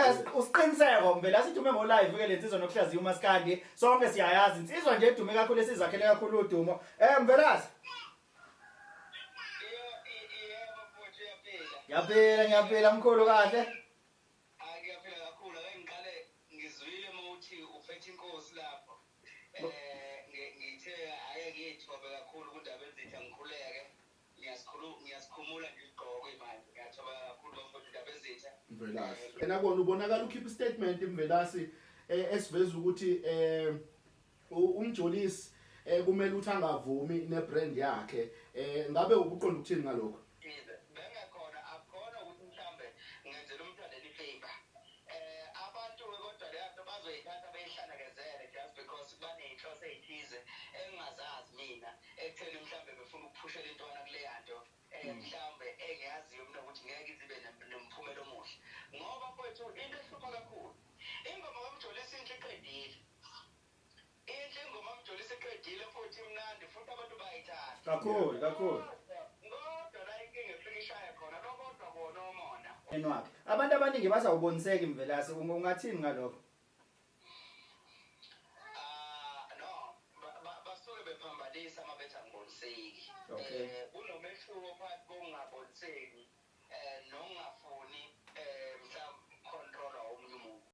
Mvelasi usiqiniseko Mvelasi idume ngo live ke lensizwa nokuhlaziya uMaskandi sonke siyayazi insizwa nje edume kakhulu esizakhele kakhulu udumo Mvelasi Yaphela mkhulu kahle Akuyaphela kakhulu ake ngiqale ngizwile mawuthi uphethe inkosi lapho ngithe ake ngithobe kakhulu kundaba ezitha ngikhuleke ngiyasikhumula nje igqoko imanje ngiyathoba kakhulu mfowethu indaba ezitha Mvelasi ena kona ubonakala ukhipha statement Mvelasi esiveza ukuthi umjolisi kumele uthi angavumi nebrand yakhe ngabe ubuqonda ukuthini ngalokho bengakhona akukhona ukuthi mhlambe ngenzela umntwana ifavor abantu kodwa leyanto bazoyithatha beyihlangakezele just because baneyinhloso ezithize engingazazi mina ekutheni mhlambe befuna ukuphushela intwana kule yanto mhlambe engiyaziyo mina ukuthi ngeke izibe nomphumela omuhle ngoba mfowethu into ehlupha kakhulu ingoma kamjolisi inhle iqedile inhle ingoma kamjolisi iqedile futhi imnandi futhi abantu bayithanda kakhulu kodwa la inkinga efikishayo khona kodwa bona omona enwakhe abantu abaningi bazawuboniseka Mvelasi ungathini ngalokho no basuke bephambanisa mabetha ngiboniseki Okay. Kunomehluko phakathi kokungaboniseki nokungafuni